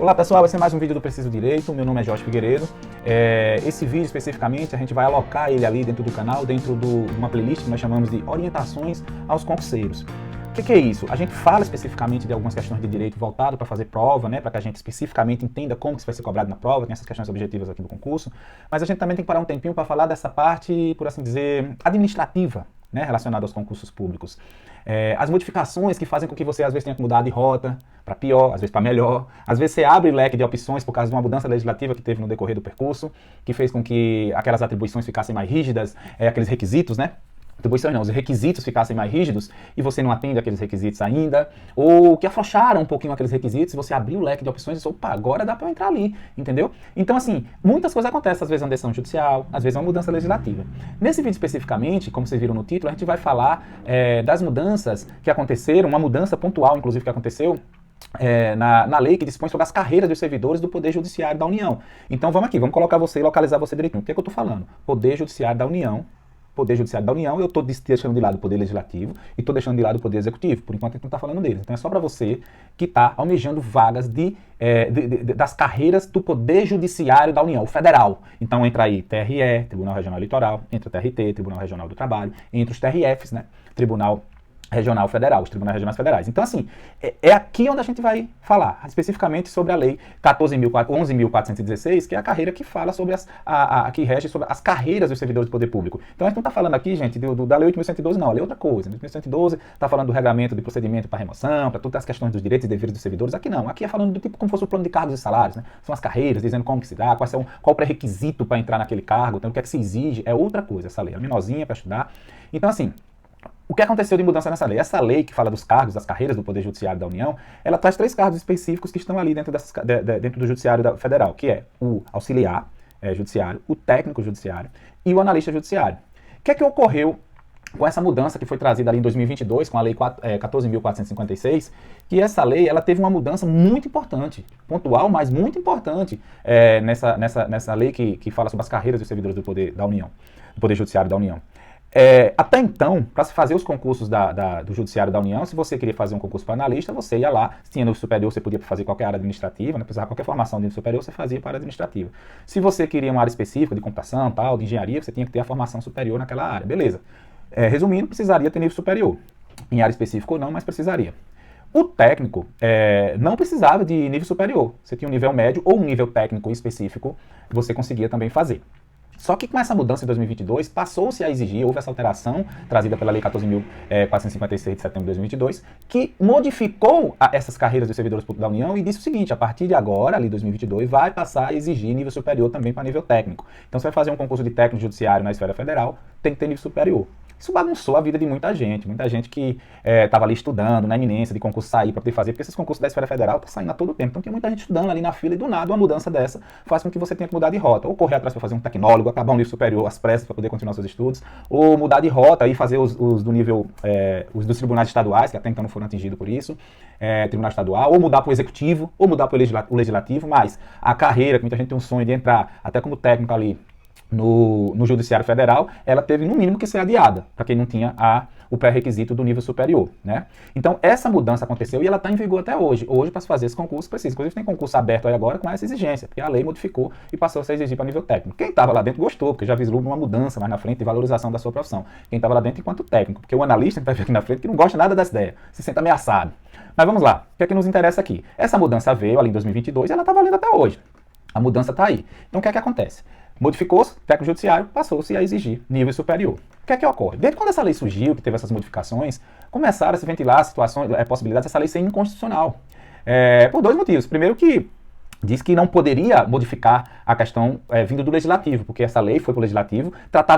Olá pessoal, esse é mais um vídeo do Preciso Direito, meu nome é Jorge Figueiredo. Esse vídeo especificamente a gente vai alocar ele ali dentro do canal, dentro de uma playlist que nós chamamos de Orientações aos Concurseiros. O que é isso? A gente fala especificamente de algumas questões de direito voltado para fazer prova, né, para que a gente especificamente entenda como que isso vai ser cobrado na prova, tem essas questões objetivas aqui do concurso, mas a gente também tem que parar um tempinho para falar dessa parte, por assim dizer, administrativa, né, relacionada aos concursos públicos. As modificações que fazem com que você às vezes tenha que mudar de rota para pior, às vezes para melhor, às vezes você abre leque de opções por causa de uma mudança legislativa que teve no decorrer do percurso, que fez com que aquelas atribuições ficassem mais rígidas, aqueles requisitos, né? Atribuições não, os requisitos ficassem mais rígidos e você não atende aqueles requisitos ainda, ou que afrouxaram um pouquinho aqueles requisitos e você abriu o leque de opções e disse, opa, agora dá para eu entrar ali, entendeu? Então assim, muitas coisas acontecem, às vezes é uma decisão judicial, às vezes é uma mudança legislativa. Nesse vídeo especificamente, como vocês viram no título, a gente vai falar das mudanças que aconteceram, uma mudança pontual inclusive que aconteceu na lei que dispõe sobre as carreiras dos servidores do Poder Judiciário da União. Então vamos aqui, vamos colocar você e localizar você direitinho. O que é que eu estou falando? Poder Judiciário da União. Poder Judiciário da União, eu estou deixando de lado o Poder Legislativo e estou deixando de lado o Poder Executivo. Por enquanto a gente não está falando deles. Então é só para você que está almejando vagas das carreiras do Poder Judiciário da União, o federal. Então entra aí TRE, Tribunal Regional Eleitoral, entra o TRT, Tribunal Regional do Trabalho, entra os TRFs, né? Tribunal Regional Federal, os Tribunais Regionais Federais. Então, assim, é aqui onde a gente vai falar, especificamente sobre a Lei 11.416, que é a carreira que fala sobre que rege sobre as carreiras dos servidores do poder público. Então, a gente não está falando aqui, gente, da Lei 8.112, não, a lei é outra coisa. A Lei 8.112 está falando do regulamento de procedimento para remoção, para todas as questões dos direitos e deveres dos servidores. Aqui não, aqui é falando do tipo como fosse o plano de cargos e salários, né? São as carreiras, dizendo como que se dá, qual o pré-requisito para entrar naquele cargo, então o que é que se exige, é outra coisa essa lei, é menorzinha para estudar. Então, assim, o que aconteceu de mudança nessa lei? Essa lei que fala dos cargos, das carreiras do Poder Judiciário da União, ela traz 3 cargos específicos que estão ali dentro do Judiciário Federal, que é o auxiliar judiciário, o técnico judiciário e o analista judiciário. O que é que ocorreu com essa mudança que foi trazida ali em 2022, com a Lei 14.456, que essa lei ela teve uma mudança muito importante, pontual, mas muito importante nessa lei que fala sobre as carreiras dos servidores do Poder da União, do Poder Judiciário da União. Até então, para se fazer os concursos do Judiciário da União, se você queria fazer um concurso para analista, você ia lá, se tinha nível superior, você podia fazer qualquer área administrativa, não precisava qualquer formação de nível superior, você fazia para a área administrativa. Se você queria uma área específica de computação, tal, de engenharia, você tinha que ter a formação superior naquela área, beleza. Resumindo, precisaria ter nível superior, em área específica ou não, mas precisaria. O técnico não precisava de nível superior, você tinha um nível médio ou um nível técnico específico, você conseguia também fazer. Só que com essa mudança em 2022, passou-se a exigir, houve essa alteração trazida pela Lei 14.456 de setembro de 2022, que modificou essas carreiras dos servidores públicos da União e disse o seguinte, a partir de agora, ali 2022, vai passar a exigir nível superior também para nível técnico. Então você vai fazer um concurso de técnico judiciário na esfera federal, tem que ter nível superior. Isso bagunçou a vida de muita gente que estava ali estudando, na iminência de concurso sair para poder fazer, porque esses concursos da esfera federal estão saindo a todo tempo. Então tem muita gente estudando ali na fila e do nada uma mudança dessa faz com que você tenha que mudar de rota, ou correr atrás para fazer um tecnólogo, acabar um nível superior às pressas para poder continuar seus estudos, ou mudar de rota e fazer os do nível, os dos tribunais estaduais, que até então não foram atingidos por isso, tribunal estadual, ou mudar para o executivo, ou mudar para o legislativo, mas a carreira, que muita gente tem um sonho de entrar, até como técnico ali, no Judiciário Federal, ela teve no mínimo que ser adiada, para quem não tinha o pré-requisito do nível superior, né? Então essa mudança aconteceu e ela está em vigor até hoje. Hoje, para se fazer esse concurso, precisa. Inclusive tem concurso aberto aí agora com essa exigência, porque a lei modificou e passou a ser exigir para nível técnico. Quem estava lá dentro gostou, porque já vislumbra uma mudança mais na frente de valorização da sua profissão. Quem estava lá dentro enquanto técnico, porque o analista, a gente vai ver aqui na frente, que não gosta nada dessa ideia, se sente ameaçado. Mas vamos lá, o que é que nos interessa aqui? Essa mudança veio ali em 2022 e ela está valendo até hoje. A mudança está aí. Então o que é que acontece? Modificou-se, o técnico judiciário passou-se a exigir nível superior. O que é que ocorre? Desde quando essa lei surgiu, que teve essas modificações, começaram a se ventilar situações, possibilidades dessa lei ser inconstitucional. Por 2 motivos. Primeiro que diz que não poderia modificar a questão vindo do Legislativo, porque essa lei foi para o Legislativo,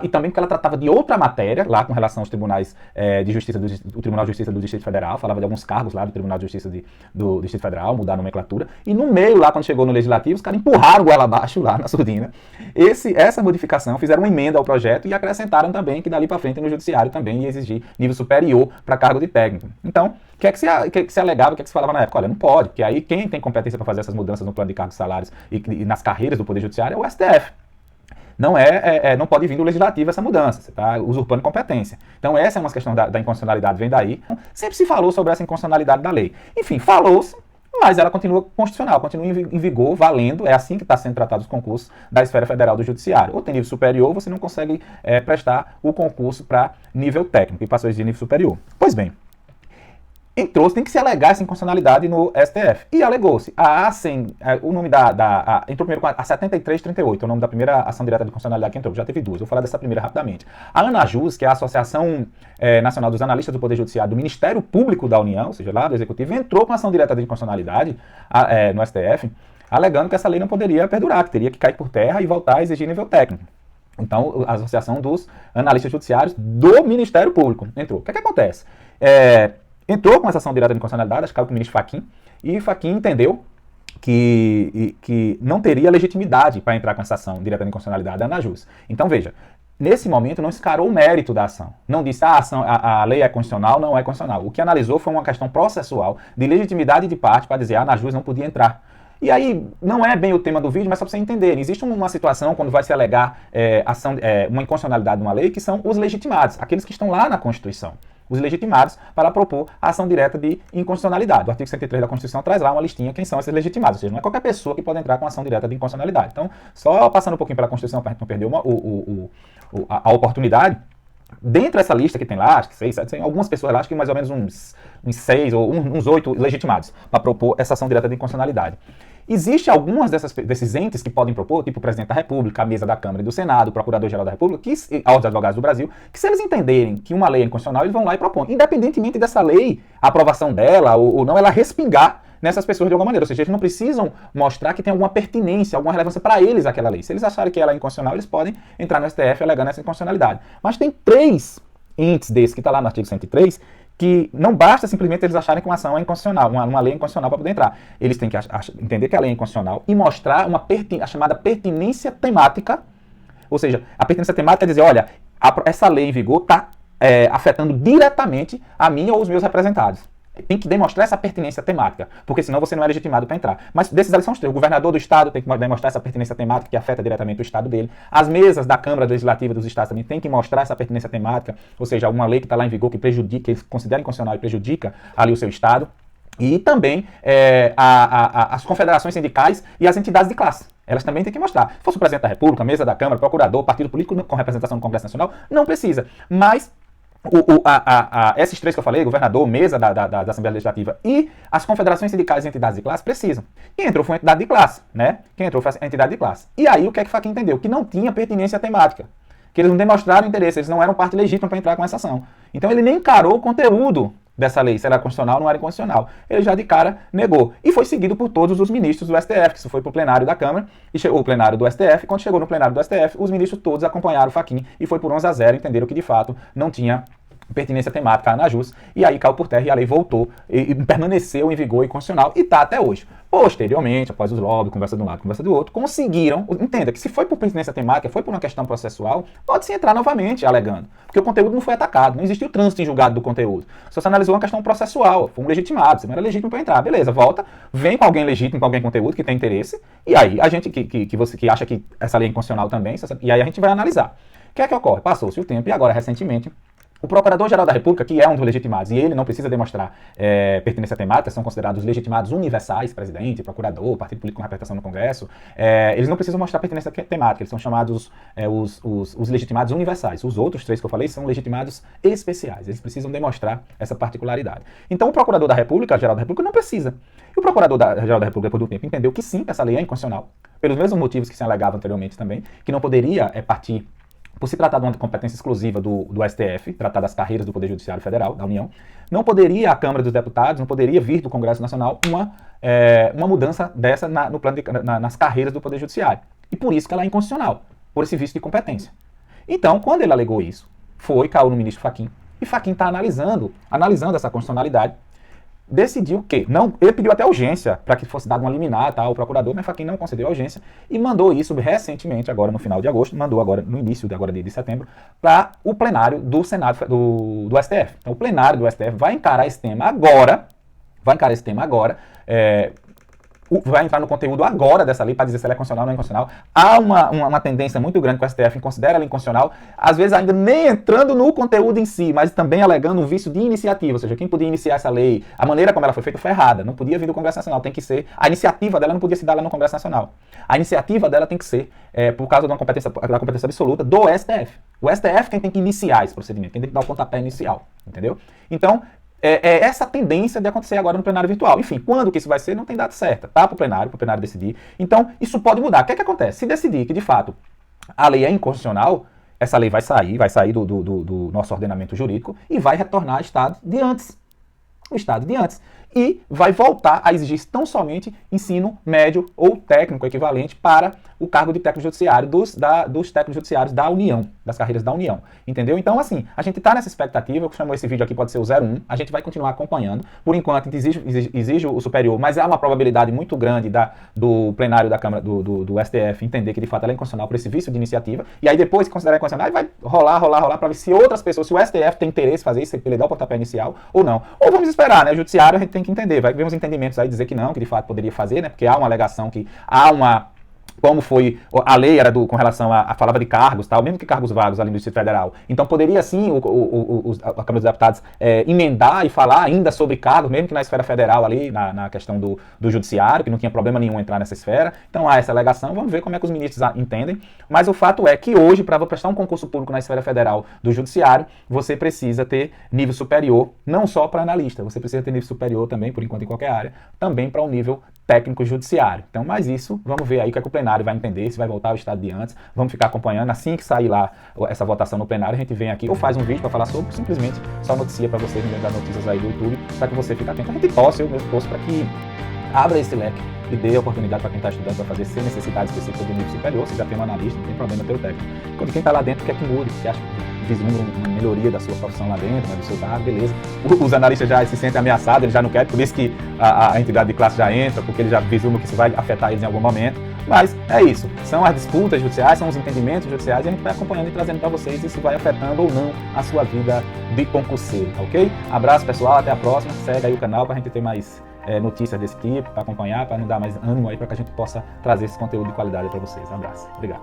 e também porque ela tratava de outra matéria, lá com relação aos tribunais de justiça, do Tribunal de Justiça do Distrito Federal, falava de alguns cargos lá do Tribunal de Justiça do Distrito Federal, mudar a nomenclatura, e no meio lá, quando chegou no Legislativo, os caras empurraram o goela abaixo lá na surdina. Essa modificação, fizeram uma emenda ao projeto e acrescentaram também que dali para frente no Judiciário também ia exigir nível superior para cargo de técnico. Então, o que é que se alegava, o que é que se falava na época? Olha, não pode, porque aí quem tem competência para fazer essas mudanças no plano de cargos e salários e nas carreiras do Poder Judiciário é o STF. Não pode vir do Legislativo essa mudança, você está usurpando competência. Então essa é uma questão da inconstitucionalidade, vem daí. Sempre se falou sobre essa inconstitucionalidade da lei. Enfim, falou-se, mas ela continua constitucional, continua em vigor, valendo, é assim que está sendo tratado os concursos da esfera federal do judiciário. Ou tem nível superior, você não consegue prestar o concurso para nível técnico, e passou de nível superior. Pois bem, tem que se alegar essa inconstitucionalidade no STF. E alegou-se. O nome entrou primeiro com a 7338, o nome da primeira ação direta de constitucionalidade que entrou. Já teve duas, vou falar dessa primeira rapidamente. A ANAJUS, que é a Associação Nacional dos Analistas do Poder Judiciário do Ministério Público da União, ou seja, lá do Executivo, entrou com ação direta de inconstitucionalidade no STF, alegando que essa lei não poderia perdurar, que teria que cair por terra e voltar a exigir nível técnico. Então, a Associação dos Analistas Judiciários do Ministério Público entrou. O que é que acontece? Entrou com essa ação direta de inconstitucionalidade, acho que caiu com o ministro Fachin, e Fachin entendeu que não teria legitimidade para entrar com essa ação direta de inconstitucionalidade da ANAJUS. Então, veja, nesse momento não escarou o mérito da ação. Não disse, a lei é constitucional, não é constitucional. O que analisou foi uma questão processual de legitimidade de parte para dizer, a ANAJUS não podia entrar. E aí, não é bem o tema do vídeo, mas só para vocês entenderem, existe uma situação quando vai se alegar uma inconstitucionalidade de uma lei, que são os legitimados, aqueles que estão lá na Constituição. Os legitimados para propor a ação direta de inconstitucionalidade. O artigo 103 da Constituição traz lá uma listinha quem são esses legitimados, ou seja, não é qualquer pessoa que pode entrar com ação direta de inconstitucionalidade. Então, só passando um pouquinho pela Constituição para a gente não perder a oportunidade, dentro dessa lista que tem lá, acho que 6, 7, algumas pessoas lá, acho que mais ou menos uns 6 ou uns 8 legitimados para propor essa ação direta de inconstitucionalidade. Existem algumas desses entes que podem propor, tipo o presidente da República, a mesa da Câmara e do Senado, o procurador-geral da República, a Ordem dos Advogados do Brasil, que se eles entenderem que uma lei é inconstitucional, eles vão lá e propõem. Independentemente dessa lei, a aprovação dela ou não, ela respingar nessas pessoas de alguma maneira. Ou seja, eles não precisam mostrar que tem alguma pertinência, alguma relevância para eles aquela lei. Se eles acharem que ela é inconstitucional, eles podem entrar no STF alegando essa inconstitucionalidade. Mas tem 3 entes desses que está lá no artigo 103, que não basta simplesmente eles acharem que uma ação é inconstitucional, uma lei é inconstitucional para poder entrar. Eles têm que entender que a lei é inconstitucional e mostrar a chamada pertinência temática, ou seja, a pertinência temática é dizer, olha, essa lei em vigor está afetando diretamente a mim ou os meus representados. Tem que demonstrar essa pertinência temática, porque senão você não é legitimado para entrar. Mas desses ali são os 3. O governador do estado tem que demonstrar essa pertinência temática que afeta diretamente o estado dele. As mesas da Câmara Legislativa dos estados também têm que mostrar essa pertinência temática, ou seja, uma lei que está lá em vigor que prejudica, que eles consideram inconstitucional e prejudica ali o seu estado. E também as confederações sindicais e as entidades de classe. Elas também têm que mostrar. Se fosse o presidente da República, a mesa da Câmara, procurador, partido político com representação no Congresso Nacional, não precisa. Mas esses 3 que eu falei, governador, mesa da Assembleia Legislativa e as confederações sindicais e entidades de classe precisam. Quem entrou foi a entidade de classe, né? Quem entrou foi a entidade de classe. E aí o que é que Fachin entendeu? Que não tinha pertinência temática. Que eles não demonstraram interesse, eles não eram parte legítima para entrar com essa ação. Então ele nem encarou o conteúdo dessa lei, se era constitucional ou não era inconstitucional. Ele já de cara negou. E foi seguido por todos os ministros do STF, que isso foi para o plenário da Câmara, e chegou o plenário do STF. Quando chegou no plenário do STF, os ministros todos acompanharam o Fachin e foi por 11-0, entenderam que de fato não tinha pertinência temática à ANAJUS, e aí caiu por terra e a lei voltou e permaneceu em vigor e constitucional e está até hoje. Posteriormente, após os lobbies, conversa de um lado, conversa do outro, conseguiram, entenda que se foi por pertinência temática, foi por uma questão processual, pode-se entrar novamente alegando, porque o conteúdo não foi atacado, não existiu trânsito em julgado do conteúdo. Só se analisou uma questão processual, foi um legitimado, você não era legítimo para entrar, beleza, volta, vem com alguém legítimo, com alguém com conteúdo que tem interesse, e aí a gente que acha que essa lei é inconstitucional também, e aí a gente vai analisar. O que é que ocorre? Passou-se o tempo e agora, recentemente, o Procurador-Geral da República, que é um dos legitimados, e ele não precisa demonstrar pertinência temática, são considerados legitimados universais, presidente, procurador, partido político com representação no Congresso, eles não precisam mostrar pertinência temática, eles são chamados os legitimados universais. Os outros 3 que eu falei são legitimados especiais, eles precisam demonstrar essa particularidade. Então o Procurador da República, Geral da República, não precisa. E o Procurador-Geral da República, depois do tempo, entendeu que sim, essa lei é inconstitucional, pelos mesmos motivos que se alegava anteriormente também, que não poderia partir, por se tratar de uma competência exclusiva do STF, tratar das carreiras do Poder Judiciário Federal, da União, não poderia a Câmara dos Deputados, não poderia vir do Congresso Nacional uma mudança dessa no plano nas carreiras do Poder Judiciário. E por isso que ela é inconstitucional, por esse vício de competência. Então, quando ele alegou isso, caiu no ministro Fachin, e Fachin está analisando essa constitucionalidade, decidiu que, ele pediu até urgência para que fosse dado uma liminar ao procurador, mas Fachin não concedeu a urgência e mandou isso recentemente, agora no final de agosto, mandou agora no início de setembro, para o plenário do Senado, do STF. Então o plenário do STF vai encarar esse tema agora, vai entrar no conteúdo agora dessa lei para dizer se ela é constitucional ou não é constitucional. Há uma tendência muito grande que o STF considera ela inconstitucional, às vezes ainda nem entrando no conteúdo em si, mas também alegando um vício de iniciativa, ou seja, quem podia iniciar essa lei, a maneira como ela foi feita foi errada, não podia vir do Congresso Nacional, tem que ser, a iniciativa dela não podia se dar lá no Congresso Nacional. A iniciativa dela tem que ser, por causa da competência absoluta do STF. O STF quem tem que iniciar esse procedimento, quem tem que dar o pontapé inicial, entendeu? Então, é essa tendência de acontecer agora no plenário virtual. Enfim, quando que isso vai ser, não tem data certa, tá? Para o plenário decidir. Então, isso pode mudar. O que é que acontece? Se decidir que, de fato, a lei é inconstitucional, essa lei vai sair do nosso ordenamento jurídico e vai retornar ao estado de antes. O estado de antes. E vai voltar a exigir tão somente ensino médio ou técnico equivalente para o cargo de técnico judiciário dos técnicos judiciários da União, das carreiras da União. Entendeu? Então, assim, a gente está nessa expectativa, eu chamo esse vídeo aqui, pode ser o 01, a gente vai continuar acompanhando. Por enquanto, a gente exige o superior, mas há uma probabilidade muito grande do plenário da Câmara, do STF, entender que, de fato, ela é inconstitucional por esse vício de iniciativa. E aí, depois que considerar inconstitucional, vai rolar para ver se outras pessoas, se o STF tem interesse em fazer isso, se ele dá o pontapé inicial ou não. Ou vamos esperar, né? O judiciário a gente tem que entender, vai ver uns entendimentos aí dizer que não, que de fato poderia fazer, né? Porque há uma alegação que há como foi, a lei era com relação a falava de cargos, tal, mesmo que cargos vagos ali no Distrito Federal. Então poderia sim a Câmara dos Deputados emendar e falar ainda sobre cargos, mesmo que na esfera federal ali, na questão do judiciário, que não tinha problema nenhum entrar nessa esfera. Então há essa alegação, vamos ver como é que os ministros entendem. Mas o fato é que hoje, para prestar um concurso público na esfera federal do judiciário, você precisa ter nível superior, não só para analista, você precisa ter nível superior também, por enquanto em qualquer área, também para o nível técnico judiciário. Então, mais isso, vamos ver aí o que é que o plenário vai entender, se vai voltar ao estado de antes, vamos ficar acompanhando, assim que sair lá essa votação no plenário, a gente vem aqui ou faz um vídeo para falar sobre, simplesmente só noticia para vocês, me das notícias aí do YouTube, para que você fique atento. A gente torce, eu mesmo torço para que abra esse leque e dê a oportunidade para quem está estudando para fazer sem necessidade específica do nível superior, você já tem um analista, não tem problema ter o técnico. Quando quem está lá dentro quer que mude, que acha que vislumbra uma melhoria da sua profissão lá dentro, né, do seu cargo, beleza. Os analistas já se sentem ameaçados, eles já não querem, por isso que a entidade de classe já entra, porque eles já vislumbram que isso vai afetar eles em algum momento. Mas é isso, são as disputas judiciais, são os entendimentos judiciais e a gente vai acompanhando e trazendo para vocês se isso vai afetando ou não a sua vida de concurseiro, ok? Abraço pessoal, até a próxima, segue aí o canal para a gente ter mais notícias desse tipo, para acompanhar, para não dar mais ânimo aí, para que a gente possa trazer esse conteúdo de qualidade para vocês. Abraço, obrigado.